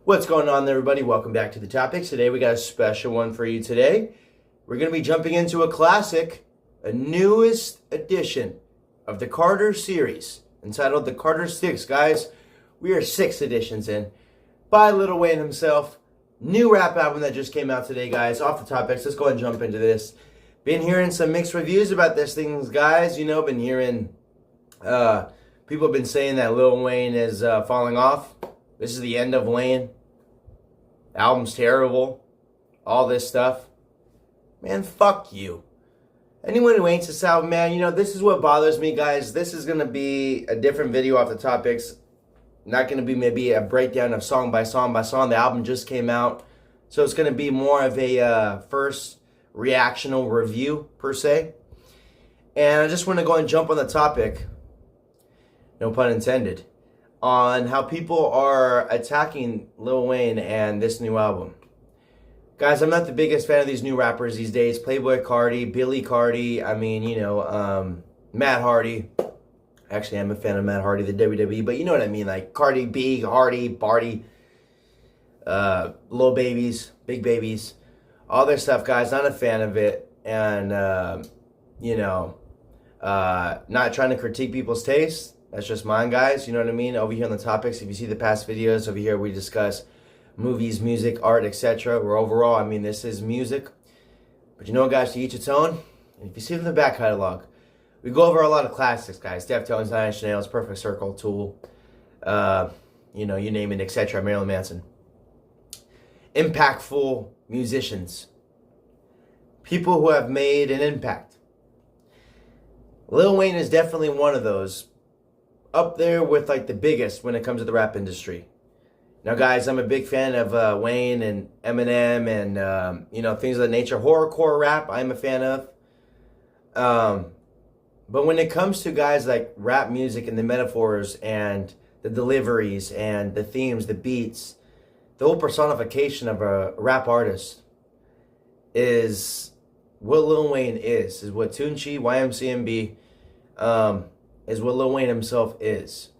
What's going on there, everybody? Welcome back to the topics. Today we got a special one for you today. We're going to be jumping into a classic, a newest edition of the Carter series, entitled The Carter 6. Guys, we are 6 editions in, by Lil Wayne himself. New rap album that just came out today, guys. Off the topics, let's go ahead and jump into this. Been hearing some mixed reviews about this thing, guys. You know, been hearing, people have been saying that Lil Wayne is falling off. This is the end of Wayne. The album's terrible. All this stuff. Man, fuck you. Anyone who hates this album, man, you know, this is what bothers me, guys. This is going to be a different video off the topics. Not going to be maybe a breakdown of song by song by song. The album just came out. So it's going to be more of a first reactional review, per se. And I just want to go and jump on the topic. No pun intended. On how people are attacking Lil Wayne and this new album. Guys, I'm not the biggest fan of these new rappers these days. Playboi Carti, Billy Carti, I mean, you know, Matt Hardy. Actually, I'm a fan of Matt Hardy, the WWE, but you know what I mean, like Cardi B, Hardy, Barty, Lil Babies, Big Babies, all their stuff, guys. Not a fan of it, and, you know, not trying to critique people's taste. That's just mine, guys. You know what I mean? Over here on the topics, if you see the past videos, over here we discuss movies, music, art, etc. Where overall, I mean, this is music. But you know, guys, to each its own. And if you see from the back catalog, we go over a lot of classics, guys. Deftones, Nine Inch Nails, Perfect Circle, Tool, you know, you name it, etc. Marilyn Manson. Impactful musicians. People who have made an impact. Lil Wayne is definitely one of those. Up there with like the biggest when it comes to the rap industry. Now, guys, I'm a big fan of Wayne and Eminem and you know, things of that nature. Horrorcore rap, I'm a fan of. But when it comes to guys like rap music and the metaphors and the deliveries and the themes, the beats, the whole personification of a rap artist is what Lil Wayne is what Tunechi, YMCMB, is what Lil Wayne himself is.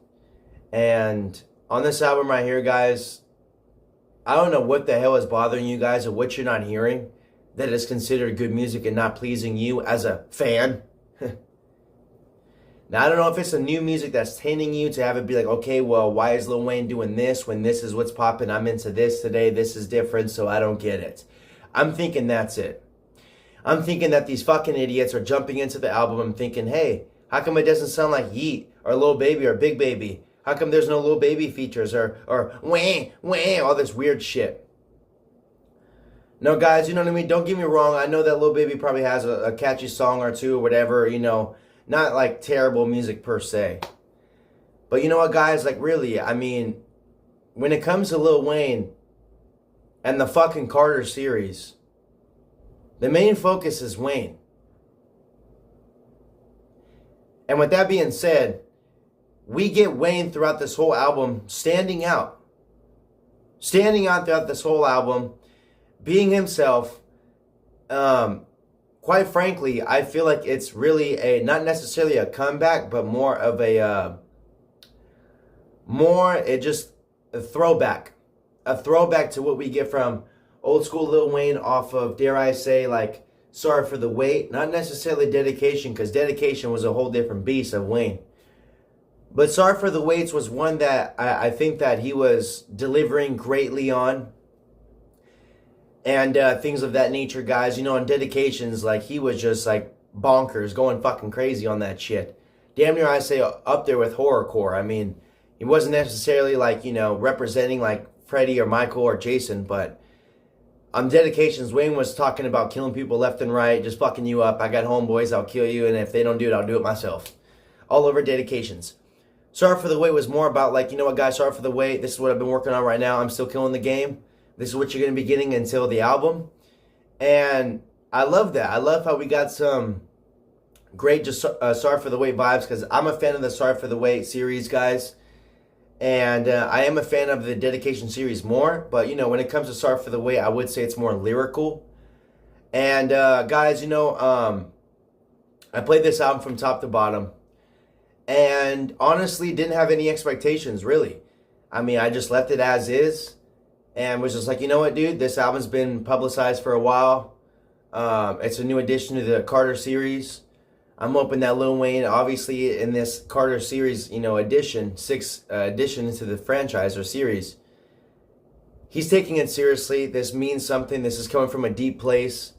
And on this album right here, guys, I don't know what the hell is bothering you guys or what you're not hearing that is considered good music and not pleasing you as a fan. Now, I don't know if it's a new music that's tainting you to have it be like, okay, well, why is Lil Wayne doing this when this is what's popping? I'm into this today. This is different, so I don't get it. I'm thinking that's it. I'm thinking that these fucking idiots are jumping into the album and thinking, hey, how come it doesn't sound like Yeet or Lil Baby or Big Baby? How come there's no Lil Baby features or wah, all this weird shit? No, guys, you know what I mean? Don't get me wrong. I know that Lil Baby probably has a catchy song or two or whatever, you know, not like terrible music per se. But you know what, guys? Like, really, I mean, when it comes to Lil Wayne and the fucking Carter series, the main focus is Wayne. And with that being said, we get Wayne throughout this whole album standing out. Standing out throughout this whole album, being himself. Quite frankly, I feel like it's really not necessarily a comeback, but more of a, just a throwback. A throwback to what we get from old school Lil Wayne off of, dare I say, like, Sorry for the Wait. Not necessarily Dedication, because Dedication was a whole different beast of Wayne. But Sorry for the Waits was one that I think that he was delivering greatly on. And things of that nature, guys. You know, on Dedications, like, he was just, like, bonkers, going fucking crazy on that shit. Damn near, I say, up there with horrorcore. I mean, he wasn't necessarily, like, you know, representing, like, Freddie or Michael or Jason, but on Dedications, Wayne was talking about killing people left and right, just fucking you up. I got homeboys, I'll kill you, and if they don't do it, I'll do it myself. All over Dedications. Sorry for the Wait was more about, like, you know what, guys, sorry for the wait. This is what I've been working on right now. I'm still killing the game. This is what you're going to be getting until the album. And I love that. I love how we got some great just Sorry for the Wait vibes, because I'm a fan of the Sorry for the Wait series, guys. And I am a fan of the Dedication series more. But, you know, when it comes to Sorry for the Wait, I would say it's more lyrical. And, guys, you know, I played this album from top to bottom. And honestly, didn't have any expectations, really. I mean, I just left it as is. and was just like, you know what, dude, this album's been publicized for a while. It's a new addition to the Carter series. I'm hoping that Lil Wayne, obviously in this Carter series, addition, sixth addition into the franchise or series, he's taking it seriously. This means something. This is coming from a deep place.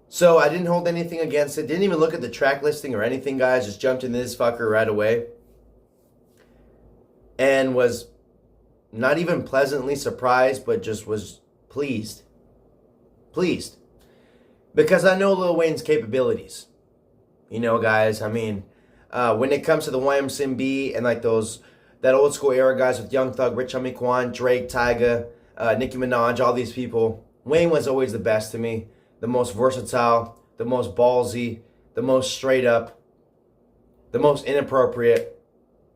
So I didn't hold anything against it. Didn't even look at the track listing or anything, guys. Just jumped into this fucker right away. And was not even pleasantly surprised, but just was pleased. Pleased. Because I know Lil Wayne's capabilities. Guys, I mean, when it comes to the YMCMB and like that old school era guys with Young Thug, Rich Homie Quan, Drake, Tyga, Nicki Minaj, all these people, Wayne was always the best to me. The most versatile, the most ballsy, the most straight up, the most inappropriate,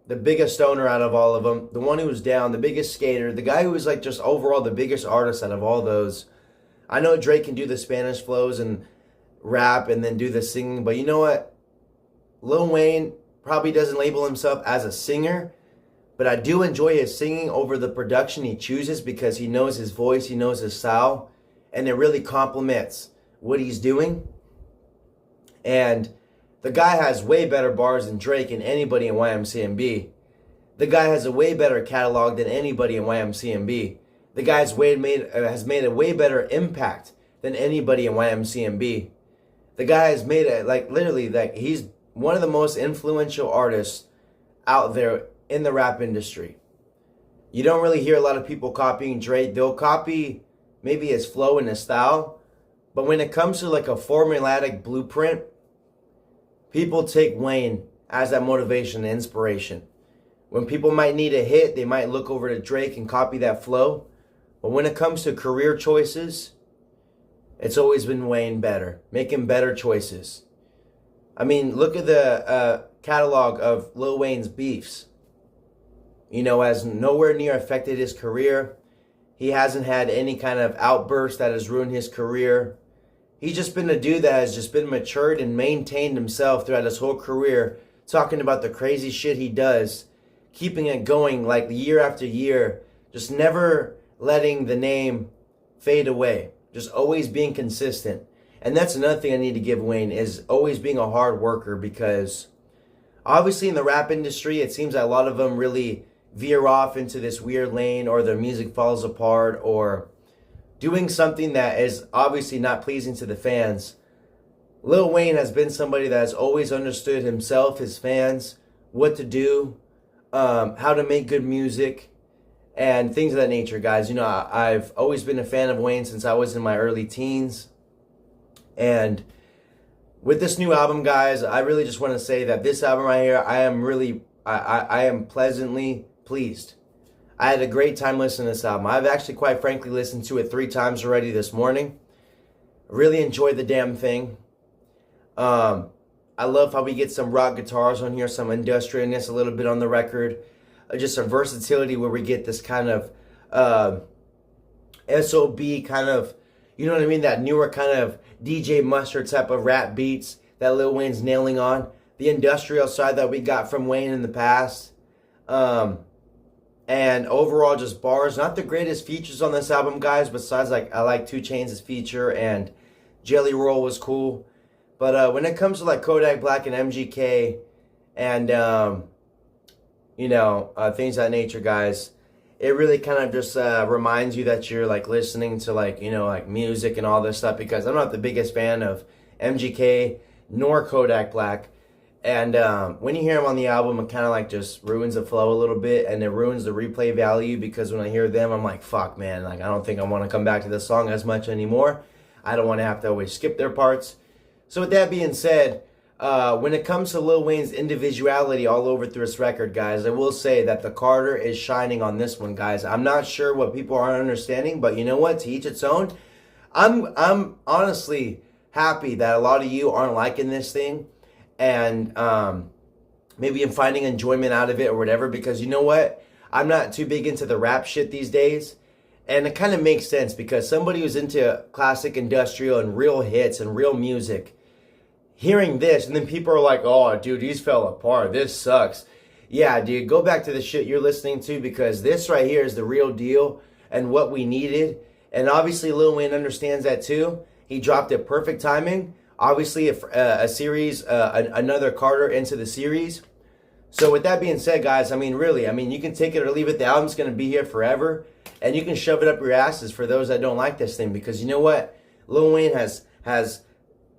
the biggest stoner out of all of them, the one who was down, the biggest skater, the guy who was like just overall the biggest artist out of all those. I know Drake can do the Spanish flows and rap and then do the singing, but you know what? Lil Wayne probably doesn't label himself as a singer, but I do enjoy his singing over the production he chooses because he knows his voice, he knows his style, and it really complements what he's doing. And the guy has way better bars than Drake and anybody in YMCMB. The guy has a way better catalog than anybody in YMCMB. The guy has made a way better impact than anybody in YMCMB. The guy has made it, he's one of the most influential artists out there in the rap industry. You don't really hear a lot of people copying Drake. They'll copy maybe his flow and his style. But when it comes to like a formulatic blueprint, people take Wayne as that motivation and inspiration. When people might need a hit, they might look over to Drake and copy that flow. But when it comes to career choices, it's always been Wayne better, making better choices. I mean, look at the catalog of Lil Wayne's beefs. Has nowhere near affected his career. He hasn't had any kind of outburst that has ruined his career. He's just been a dude that has just been matured and maintained himself throughout his whole career, talking about the crazy shit he does, keeping it going like year after year, just never letting the name fade away. Just always being consistent. And that's another thing I need to give Wayne, is always being a hard worker, because obviously in the rap industry, it seems that a lot of them really veer off into this weird lane, or their music falls apart, or doing something that is obviously not pleasing to the fans. Lil Wayne has been somebody that has always understood himself, his fans, what to do, how to make good music, and things of that nature, guys. I've always been a fan of Wayne since I was in my early teens. And with this new album, guys, I really just want to say that this album right here, I am pleasantly pleased. I had a great time listening to this album. I've actually, quite frankly, listened to it 3 times already this morning. Really enjoyed the damn thing. I love how we get some rock guitars on here, some industrialness a little bit on the record. Just some versatility where we get this kind of SOB kind of, you know what I mean? That newer kind of DJ Mustard type of rap beats that Lil Wayne's nailing on. The industrial side that we got from Wayne in the past. And overall just bars. Not the greatest features on this album, guys. Besides, I like 2 Chainz' feature, and Jelly Roll was cool. But when it comes to like Kodak Black and MGK and things of that nature, guys, it really kind of just reminds you that you're like listening to like music and all this stuff, because I'm not the biggest fan of MGK nor Kodak Black. And when you hear them on the album, it kind of like just ruins the flow a little bit, and it ruins the replay value, because when I hear them, I'm like, fuck, man, like I don't think I want to come back to this song as much anymore. I don't want to have to always skip their parts. So with that being said, when it comes to Lil Wayne's individuality all over through this record, guys, I will say that the Carter is shining on this one, guys. I'm not sure what people aren't understanding, but you know what? To each its own. I'm honestly happy that a lot of you aren't liking this thing, and maybe I'm finding enjoyment out of it or whatever, because you know what? I'm not too big into the rap shit these days. And it kind of makes sense, because somebody who's into classic industrial and real hits and real music, hearing this, and then people are like, oh, dude, these fell apart. This sucks. Yeah, dude, go back to the shit you're listening to, because this right here is the real deal. and what we needed. And obviously Lil Wayne understands that too. He dropped it perfect timing. Obviously a series, another Carter into the series. So with that being said, guys, I mean, really, I mean, you can take it or leave it. The album's going to be here forever. And you can shove it up your asses for those that don't like this thing. Because you know what? Lil Wayne has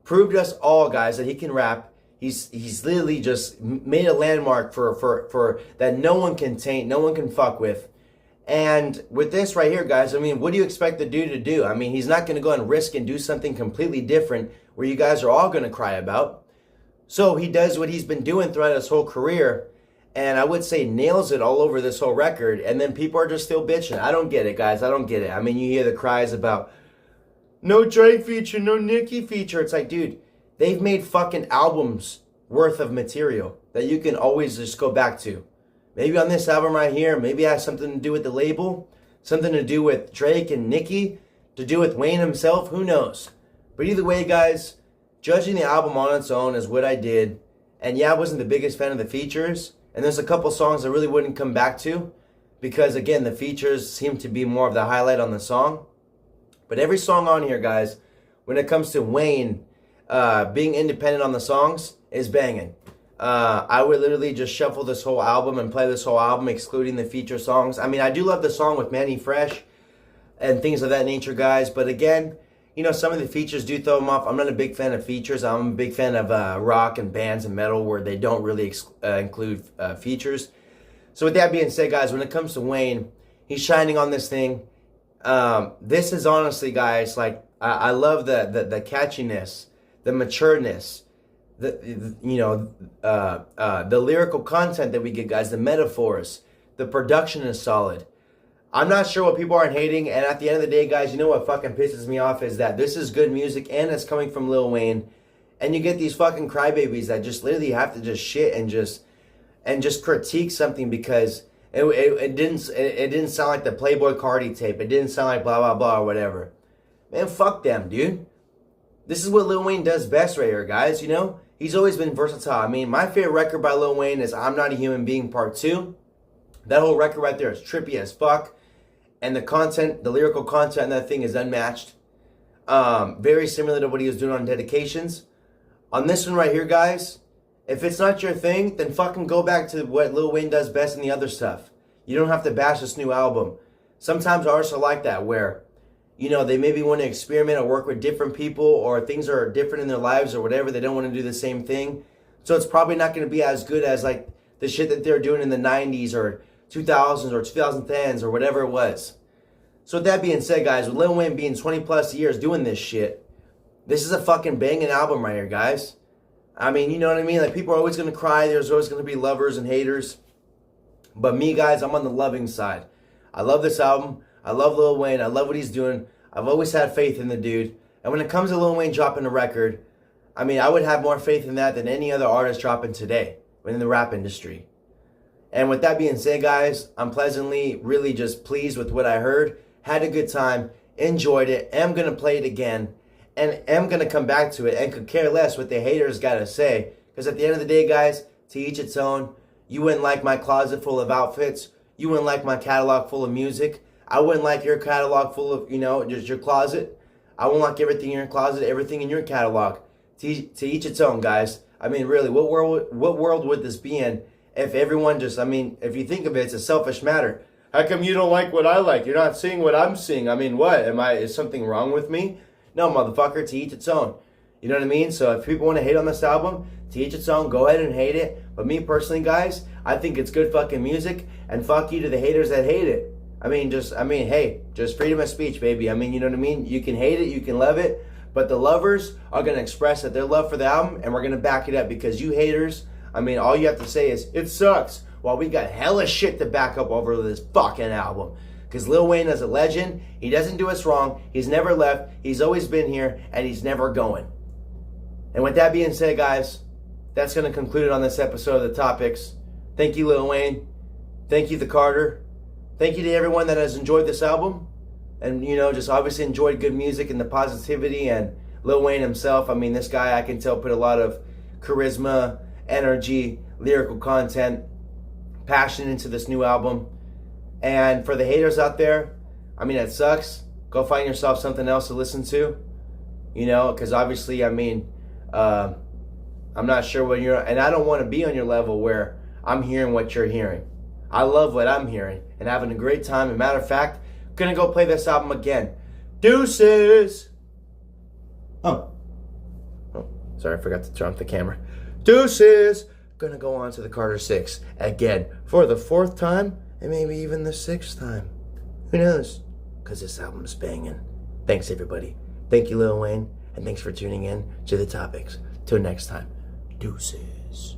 proved us all, guys, that he can rap. He's literally just made a landmark for that no one can taint, no one can fuck with. And with this right here, guys, I mean, what do you expect the dude to do? I mean, he's not going to go and risk and do something completely different where you guys are all going to cry about. So he does what he's been doing throughout his whole career, and I would say nails it all over this whole record, and then people are just still bitching. I don't get it, guys. I don't get it. I mean, you hear the cries about no Drake feature, no Nicki feature. It's like, dude, they've made fucking albums worth of material that you can always just go back to. Maybe on this album right here, maybe it has something to do with the label, something to do with Drake and Nicki, to do with Wayne himself, who knows? But either way, guys, judging the album on its own is what I did. And yeah, I wasn't the biggest fan of the features. And there's a couple songs I really wouldn't come back to because, again, the features seem to be more of the highlight on the song. But every song on here, guys, when it comes to Wayne being independent on the songs, is banging. I would literally just shuffle this whole album and play this whole album, excluding the feature songs. I mean, I do love the song with Mannie Fresh and things of that nature, guys. But again, you know, some of the features do throw them off. I'm not a big fan of features. I'm a big fan of rock and bands and metal where they don't really include features. So with that being said, guys, when it comes to Wayne, he's shining on this thing. This is honestly, guys, like, I love the catchiness, the matureness, the lyrical content that we get, guys, the metaphors, the production is solid. I'm not sure what people aren't hating, and at the end of the day, guys, you know what fucking pisses me off is that this is good music, and it's coming from Lil Wayne, and you get these fucking crybabies that just literally have to just shit and just critique something because it didn't sound like the Playboy Cardi tape, it didn't sound like blah blah blah or whatever. Man, fuck them, dude. This is what Lil Wayne does best right here, guys. You know, he's always been versatile. I mean, my favorite record by Lil Wayne is I'm Not a Human Being Part 2. That whole record right there is trippy as fuck. And the content, the lyrical content in that thing is unmatched. Very similar to what he was doing on Dedications. On this one right here, guys, if it's not your thing, then fucking go back to what Lil Wayne does best in the other stuff. You don't have to bash this new album. Sometimes artists are like that where, you know, they maybe want to experiment or work with different people or things are different in their lives or whatever. They don't want to do the same thing. So it's probably not going to be as good as like the shit that they're doing in the 90s or 2000s or 2010s or whatever it was. So with that being said, guys, with Lil Wayne being 20 plus years doing this shit, this is a fucking banging album right here, guys. I mean, you know what I mean? Like, people are always going to cry. There's always going to be lovers and haters. But me, guys, I'm on the loving side. I love this album. I love Lil Wayne. I love what he's doing. I've always had faith in the dude. And when it comes to Lil Wayne dropping a record, I mean, I would have more faith in that than any other artist dropping today in the rap industry. And with that being said, guys, I'm pleasantly, really just pleased with what I heard. Had a good time, enjoyed it, am going to play it again, and am going to come back to it and could care less what the haters got to say. Because at the end of the day, guys, to each its own. You wouldn't like my closet full of outfits. You wouldn't like my catalog full of music. I wouldn't like your catalog full of, you know, just your closet. I won't like everything in your closet, everything in your catalog. To each its own, guys. I mean, really, what world would this be in if everyone just, I mean, if you think of it, it's a selfish matter. How come you don't like what I like? You're not seeing what I'm seeing. I mean, what? Is something wrong with me? No, motherfucker, to each its own. You know what I mean? So if people want to hate on this album, to each its own, go ahead and hate it. But me personally, guys, I think it's good fucking music, and fuck you to the haters that hate it. Hey, just freedom of speech, baby. I mean, you know what I mean? You can hate it, you can love it, but the lovers are going to express that their love for the album, and we're going to back it up because you haters, I mean, all you have to say is, it sucks. Well, we got hella shit to back up over this fucking album. Because Lil Wayne is a legend. He doesn't do us wrong. He's never left. He's always been here, and he's never going. And with that being said, guys, that's going to conclude it on this episode of The Topics. Thank you, Lil Wayne. Thank you, The Carter. Thank you to everyone that has enjoyed this album. And, you know, just obviously enjoyed good music and the positivity. And Lil Wayne himself, I mean, this guy, I can tell, put a lot of charisma, energy, lyrical content, passion into this new album. And for the haters out there, I mean, it sucks. Go find yourself something else to listen to. You know, because obviously, I mean, I'm not sure when you're, and I don't want to be on your level where I'm hearing what you're hearing. I love what I'm hearing and having a great time. As a matter of fact, I'm gonna go play this album again. Deuces. Oh, sorry, I forgot to turn off the camera. Deuces. Gonna go on to the Carter 6 again for the 4th time and maybe even the 6th time. Who knows? Because this album's banging. Thanks, everybody. Thank you, Lil Wayne, and thanks for tuning in to The Topics. Till next time, deuces.